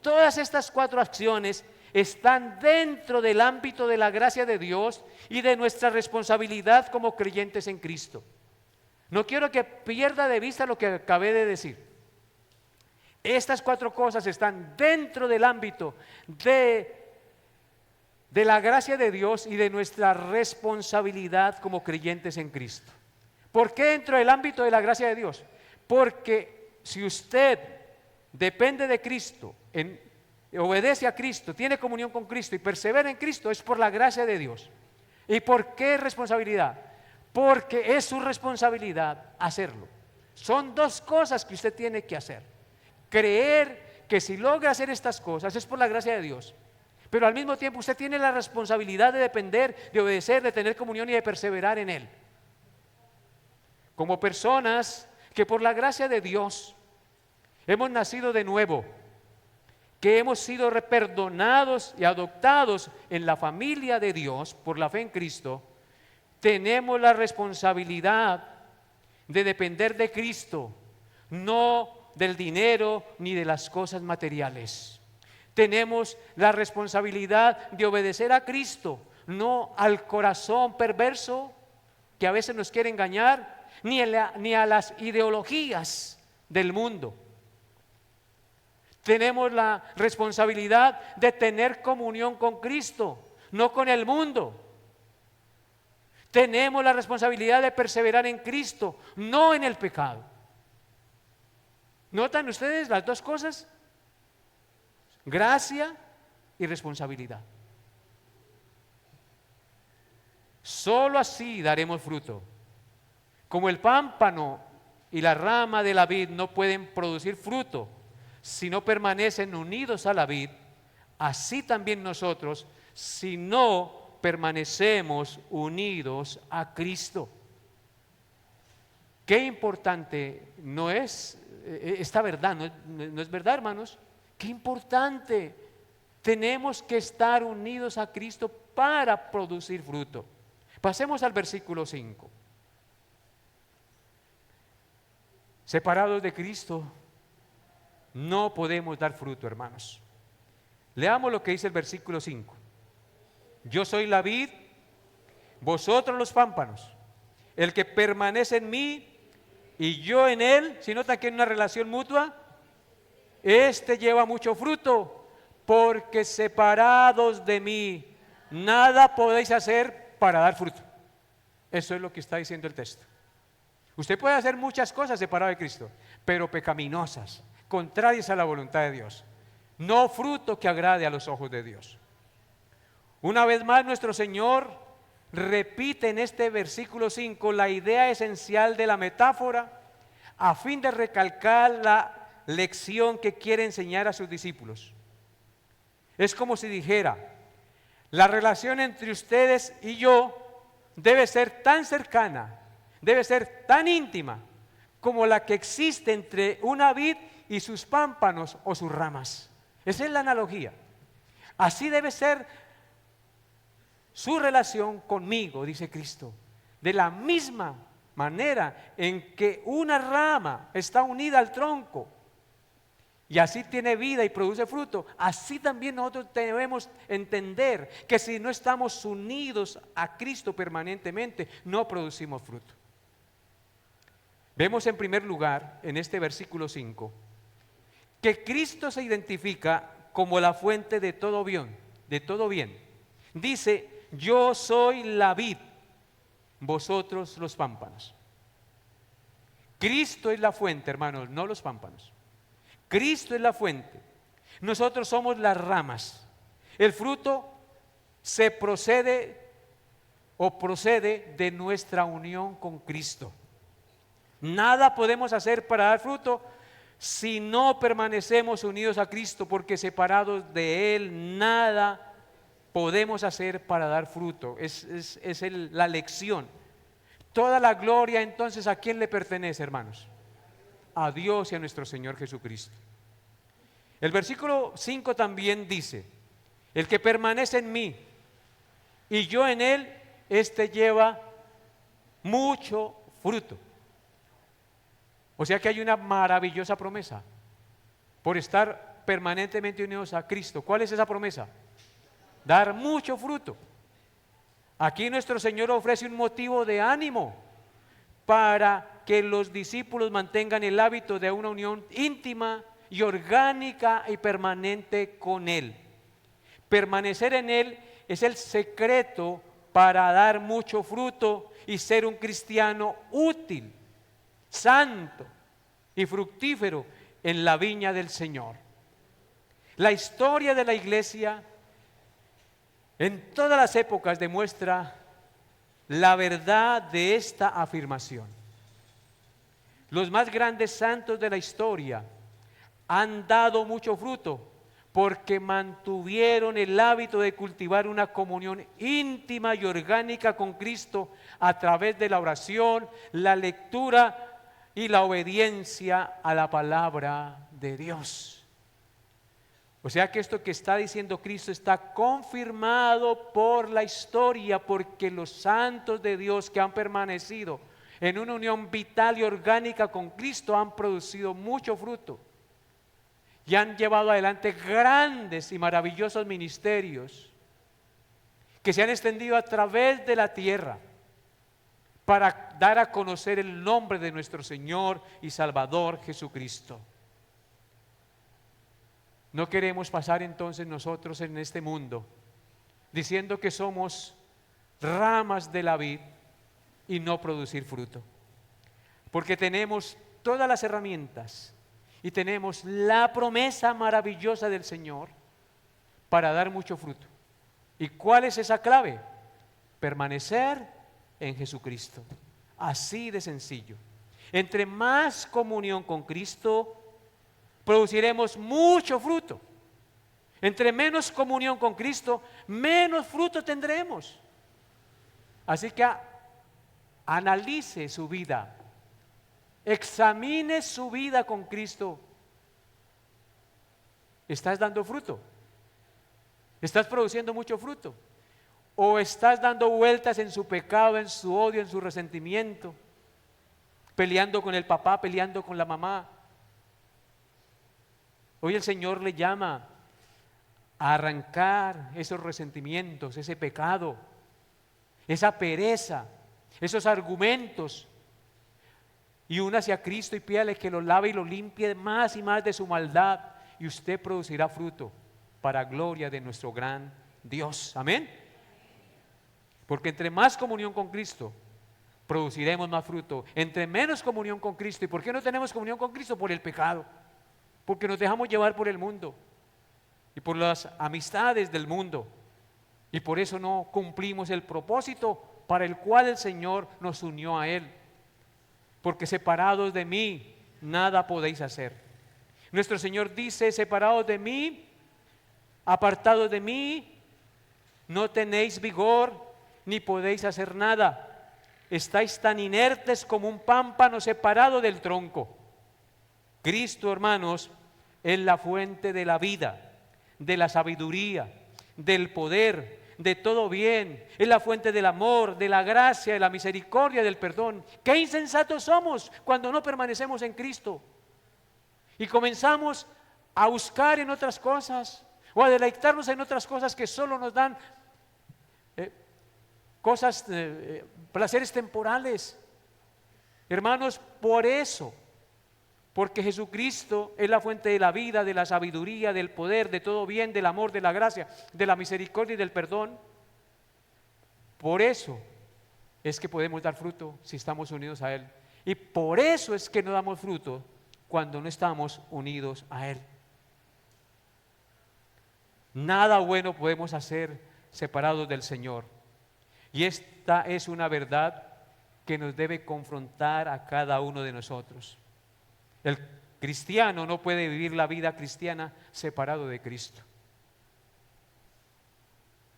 S1: Todas estas 4 acciones están dentro del ámbito de la gracia de Dios y de nuestra responsabilidad como creyentes en Cristo. No quiero que pierda de vista lo que acabé de decir. Estas 4 cosas están dentro del ámbito de la gracia de Dios y de nuestra responsabilidad como creyentes en Cristo. ¿Por qué dentro del ámbito de la gracia de Dios? Porque si usted depende de Cristo, obedece a Cristo, tiene comunión con Cristo y persevera en Cristo, es por la gracia de Dios. ¿Y por qué responsabilidad? Porque es su responsabilidad hacerlo. Son 2 cosas que usted tiene que hacer. Creer que si logra hacer estas cosas es por la gracia de Dios, pero al mismo tiempo usted tiene la responsabilidad de depender, de obedecer, de tener comunión y de perseverar en Él. Como personas que por la gracia de Dios hemos nacido de nuevo, que hemos sido perdonados y adoptados en la familia de Dios por la fe en Cristo, tenemos la responsabilidad de depender de Cristo, no del dinero ni de las cosas materiales. Tenemos la responsabilidad de obedecer a Cristo, no al corazón perverso que a veces nos quiere engañar, ni a las ideologías del mundo. Tenemos la responsabilidad de tener comunión con Cristo, no con el mundo. Tenemos la responsabilidad de perseverar en Cristo, no en el pecado. ¿Notan ustedes las 2 cosas? Gracia y responsabilidad. Solo así daremos fruto. Como el pámpano y la rama de la vid no pueden producir fruto si no permanecen unidos a la vid, así también nosotros, si no permanecemos unidos a Cristo. Qué importante no es esta verdad, no es verdad, hermanos. Qué importante. Tenemos que estar unidos a Cristo para producir fruto. Pasemos al versículo 5. Separados de Cristo, no podemos dar fruto, hermanos. Leamos lo que dice el versículo 5. Yo soy la vid, vosotros los pámpanos. El que permanece en mí y yo en él, si notan que hay una relación mutua, este lleva mucho fruto, porque separados de mí, nada podéis hacer para dar fruto. Eso es lo que está diciendo el texto. Usted puede hacer muchas cosas separado de Cristo, pero pecaminosas, contrarias a la voluntad de Dios. No fruto que agrade a los ojos de Dios. Una vez más nuestro Señor repite en este versículo 5 la idea esencial de la metáfora a fin de recalcar la lección que quiere enseñar a sus discípulos. Es como si dijera: la relación entre ustedes y yo debe ser tan cercana, debe ser tan íntima como la que existe entre una vid y sus pámpanos o sus ramas. Esa es la analogía. Así debe ser su relación conmigo, dice Cristo. De la misma manera en que una rama está unida al tronco y así tiene vida y produce fruto, así también nosotros debemos entender que si no estamos unidos a Cristo permanentemente, no producimos fruto. Vemos en primer lugar en este versículo 5 que Cristo se identifica como la fuente de todo bien, de todo bien. Dice: yo soy la vid, vosotros los pámpanos. Cristo es la fuente, hermanos, no los pámpanos. Cristo es la fuente. Nosotros somos las ramas. El fruto procede de nuestra unión con Cristo. Nada podemos hacer para dar fruto si no permanecemos unidos a Cristo, porque separados de Él nada podemos hacer para dar fruto. Es la lección. Toda la gloria entonces, ¿a quién le pertenece, hermanos? A Dios y a nuestro Señor Jesucristo. El versículo 5 también dice: el que permanece en mí y yo en él, este lleva mucho fruto. O sea que hay una maravillosa promesa por estar permanentemente unidos a Cristo. ¿Cuál es esa promesa? Dar mucho fruto. Aquí nuestro Señor ofrece un motivo de ánimo para que los discípulos mantengan el hábito de una unión íntima y orgánica y permanente con Él. Permanecer en Él es el secreto para dar mucho fruto y ser un cristiano útil, santo y fructífero en la viña del Señor. La historia de la iglesia en todas las épocas demuestra la verdad de esta afirmación. Los más grandes santos de la historia han dado mucho fruto porque mantuvieron el hábito de cultivar una comunión íntima y orgánica con Cristo a través de la oración, la lectura y la obediencia a la palabra de Dios. O sea que esto que está diciendo Cristo está confirmado por la historia, porque los santos de Dios que han permanecido en una unión vital y orgánica con Cristo han producido mucho fruto y han llevado adelante grandes y maravillosos ministerios que se han extendido a través de la tierra para dar a conocer el nombre de nuestro Señor y Salvador Jesucristo. No queremos pasar entonces nosotros en este mundo diciendo que somos ramas de la vid y no producir fruto, porque tenemos todas las herramientas y tenemos la promesa maravillosa del Señor para dar mucho fruto. ¿Y cuál es esa clave? Permanecer en Jesucristo. Así de sencillo. Entre más comunión con Cristo, produciremos mucho fruto. Entre menos comunión con Cristo, menos fruto tendremos. Así que analice su vida, examine su vida con Cristo. ¿Estás dando fruto? ¿Estás produciendo mucho fruto? ¿O estás dando vueltas en su pecado, en su odio, en su resentimiento, peleando con el papá, peleando con la mamá? Hoy el Señor le llama a arrancar esos resentimientos, ese pecado, esa pereza, esos argumentos, y únase a Cristo y pídale que lo lave y lo limpie más y más de su maldad, y usted producirá fruto para gloria de nuestro gran Dios. Amén. Porque entre más comunión con Cristo, produciremos más fruto. Entre menos comunión con Cristo. ¿Y por qué no tenemos comunión con Cristo? Por el pecado. Porque nos dejamos llevar por el mundo y por las amistades del mundo, y por eso no cumplimos el propósito para el cual el Señor nos unió a Él. Porque separados de mí nada podéis hacer. Nuestro Señor dice: separados de mí, apartados de mí, no tenéis vigor ni podéis hacer nada. Estáis tan inertes como un pámpano separado del tronco. Cristo, hermanos, es la fuente de la vida, de la sabiduría, del poder, de todo bien. Es la fuente del amor, de la gracia, de la misericordia, del perdón. ¡Qué insensatos somos cuando no permanecemos en Cristo! Y comenzamos a buscar en otras cosas o a deleitarnos en otras cosas que solo nos dan placeres temporales. Hermanos, por eso, porque Jesucristo es la fuente de la vida, de la sabiduría, del poder, de todo bien, del amor, de la gracia, de la misericordia y del perdón. Por eso es que podemos dar fruto si estamos unidos a Él. Y por eso es que no damos fruto cuando no estamos unidos a Él. Nada bueno podemos hacer separados del Señor. Y esta es una verdad que nos debe confrontar a cada uno de nosotros. El cristiano no puede vivir la vida cristiana separado de Cristo.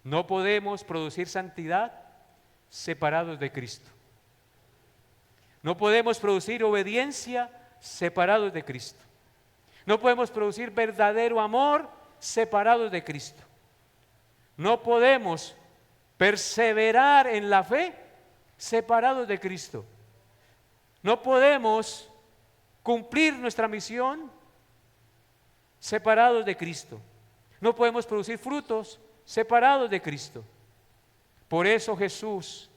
S1: No podemos producir santidad separados de Cristo. No podemos producir obediencia separados de Cristo. No podemos producir verdadero amor separados de Cristo. No podemos perseverar en la fe separados de Cristo. No podemos cumplir nuestra misión separados de Cristo. No podemos producir frutos separados de Cristo. Por eso Jesús,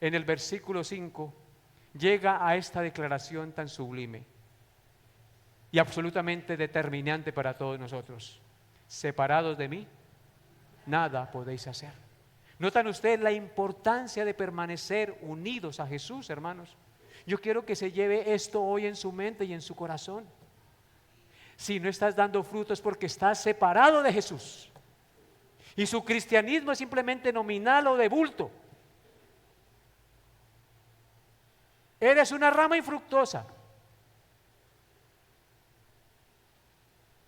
S1: en el versículo 5, llega a esta declaración tan sublime y absolutamente determinante para todos nosotros: separados de mí, nada podéis hacer. ¿Notan ustedes la importancia de permanecer unidos a Jesús, hermanos? Yo quiero que se lleve esto hoy en su mente y en su corazón. Si no estás dando fruto es porque estás separado de Jesús. Y su cristianismo es simplemente nominal o de bulto. Eres una rama infructuosa.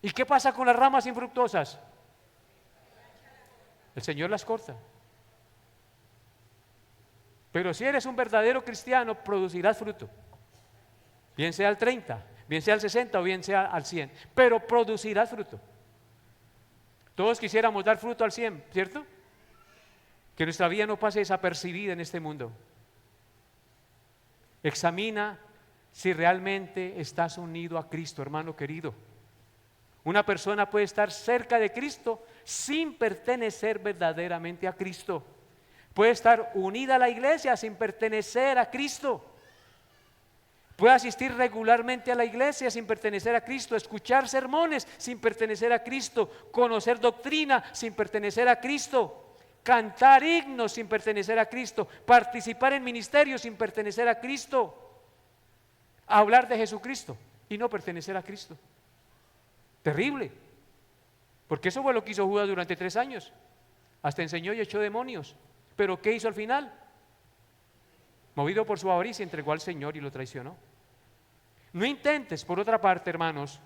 S1: ¿Y qué pasa con las ramas infructuosas? El Señor las corta. Pero si eres un verdadero cristiano, producirás fruto. Bien sea al 30, bien sea al 60 o bien sea al 100. Pero producirás fruto. Todos quisiéramos dar fruto al 100, ¿cierto? Que nuestra vida no pase desapercibida en este mundo. Examina si realmente estás unido a Cristo, hermano querido. Una persona puede estar cerca de Cristo sin pertenecer verdaderamente a Cristo. Puede estar unida a la iglesia sin pertenecer a Cristo. Puede asistir regularmente a la iglesia sin pertenecer a Cristo, escuchar sermones sin pertenecer a Cristo, conocer doctrina sin pertenecer a Cristo, cantar himnos sin pertenecer a Cristo, participar en ministerios sin pertenecer a Cristo, hablar de Jesucristo y no pertenecer a Cristo. Terrible, porque eso fue lo que hizo Judas durante 3 años. Hasta enseñó y echó demonios. Pero ¿qué hizo al final? Movido por su avaricia, entregó al Señor y lo traicionó. No intentes, por otra parte, hermanos,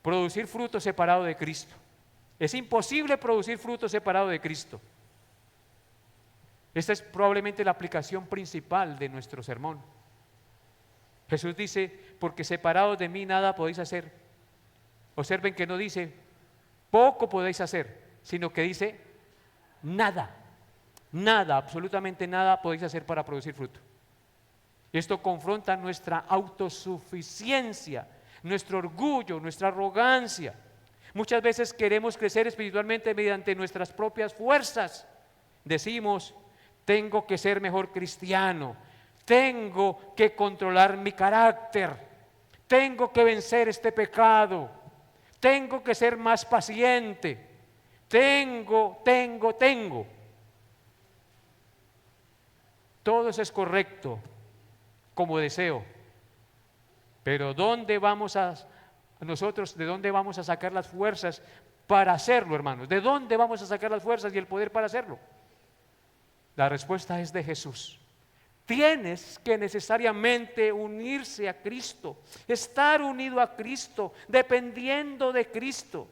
S1: producir fruto separado de Cristo. Es imposible producir fruto separado de Cristo. Esta es probablemente la aplicación principal de nuestro sermón. Jesús dice: porque separados de mí nada podéis hacer. Observen que no dice poco podéis hacer, sino que dice nada. Nada, absolutamente nada podéis hacer para producir fruto. Esto confronta nuestra autosuficiencia, nuestro orgullo, nuestra arrogancia. Muchas veces queremos crecer espiritualmente mediante nuestras propias fuerzas. Decimos: tengo que ser mejor cristiano, tengo que controlar mi carácter, tengo que vencer este pecado, tengo que ser más paciente, tengo. Todo eso es correcto como deseo, pero ¿dónde vamos nosotros, de dónde vamos a sacar las fuerzas para hacerlo, hermanos? ¿De dónde vamos a sacar las fuerzas y el poder para hacerlo? La respuesta es de Jesús. Tienes que necesariamente unirse a Cristo, estar unido a Cristo, dependiendo de Cristo.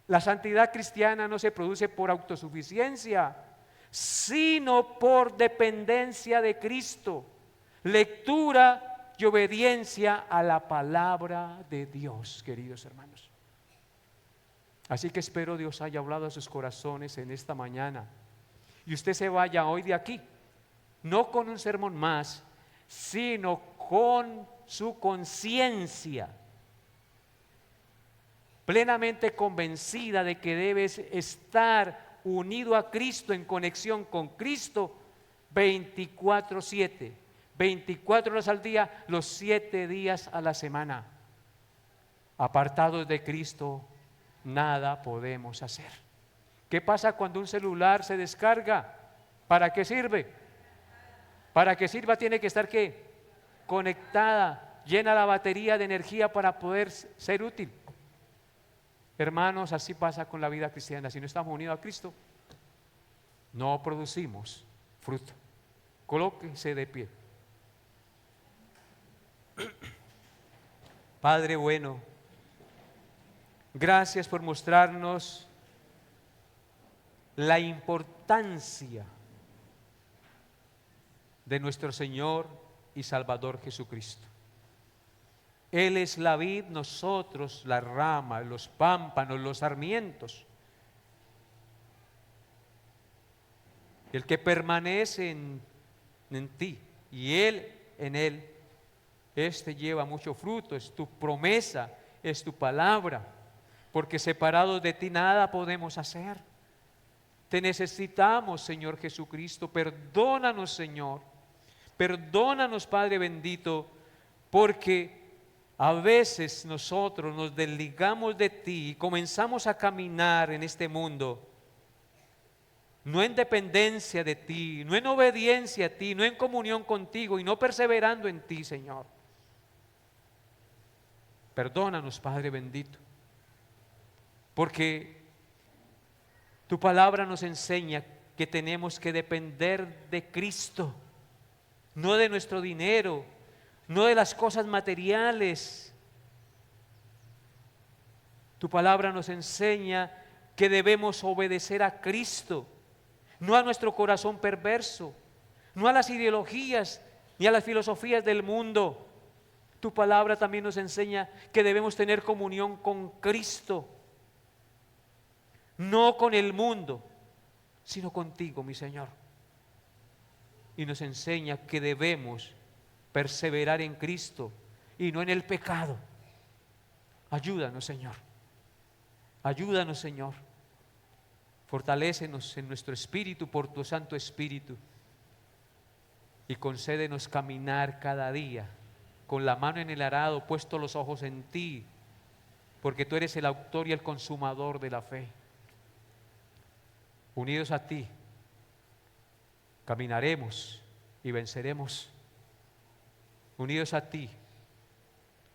S1: La santidad cristiana no se produce por autosuficiencia, sino por dependencia de Cristo, lectura y obediencia a la palabra de Dios, queridos hermanos. Así que espero Dios haya hablado a sus corazones en esta mañana y usted se vaya hoy de aquí, no con un sermón más, sino con su conciencia plenamente convencida de que debes estar unido a Cristo, en conexión con Cristo 24/7, 24 horas al día, los 7 días a la semana. Apartados de Cristo, nada podemos hacer. ¿Qué pasa cuando un celular se descarga? ¿Para qué sirve? Para que sirva tiene que estar ¿qué? Conectada, llena la batería de energía para poder ser útil. Hermanos, así pasa con la vida cristiana. Si no estamos unidos a Cristo, no producimos fruto. Colóquense de pie. Padre bueno, gracias por mostrarnos la importancia de nuestro Señor y Salvador Jesucristo. Él es la vid, nosotros la rama, los pámpanos, los sarmientos. El que permanece en ti y Él en Él, este lleva mucho fruto, es tu promesa, es tu palabra, porque separados de ti nada podemos hacer. Te necesitamos, Señor Jesucristo, perdónanos, Señor. Perdónanos, Padre bendito, porque a veces nosotros nos desligamos de ti y comenzamos a caminar en este mundo, no en dependencia de ti, no en obediencia a ti, no en comunión contigo y no perseverando en ti, Señor. Perdónanos, Padre bendito, porque tu palabra nos enseña que tenemos que depender de Cristo, no de nuestro dinero, no de las cosas materiales. Tu palabra nos enseña que debemos obedecer a Cristo, no a nuestro corazón perverso, no a las ideologías ni a las filosofías del mundo. Tu palabra también nos enseña que debemos tener comunión con Cristo, no con el mundo, sino contigo, mi Señor. Y nos enseña que debemos perseverar en Cristo y no en el pecado. Ayúdanos, Señor. Ayúdanos, Señor. Fortalécenos en nuestro espíritu por tu Santo Espíritu y concédenos caminar cada día con la mano en el arado, puesto los ojos en ti, porque tú eres el autor y el consumador de la fe. Unidos a ti, caminaremos y venceremos. Unidos a ti,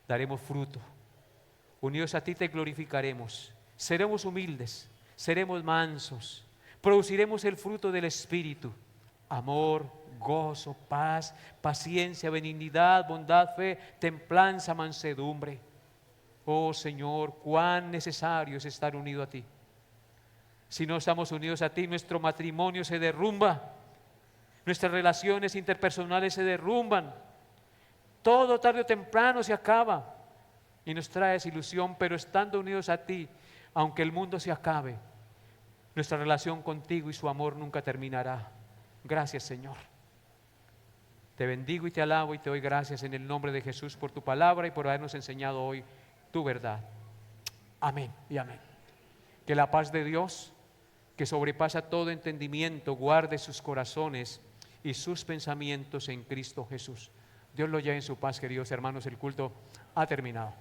S1: daremos fruto. Unidos a ti te glorificaremos. Seremos humildes, seremos mansos, produciremos el fruto del Espíritu: amor, gozo, paz, paciencia, benignidad, bondad, fe, templanza, mansedumbre. Oh Señor, cuán necesario es estar unido a ti. Si no estamos unidos a ti, nuestro matrimonio se derrumba, nuestras relaciones interpersonales se derrumban, todo tarde o temprano se acaba y nos trae desilusión. Pero estando unidos a ti, aunque el mundo se acabe, nuestra relación contigo y su amor nunca terminará. Gracias, Señor. Te bendigo y te alabo y te doy gracias en el nombre de Jesús por tu palabra y por habernos enseñado hoy tu verdad. Amén y amén. Que la paz de Dios, que sobrepasa todo entendimiento, guarde sus corazones y sus pensamientos en Cristo Jesús. Dios lo lleve en su paz, queridos hermanos. El culto ha terminado.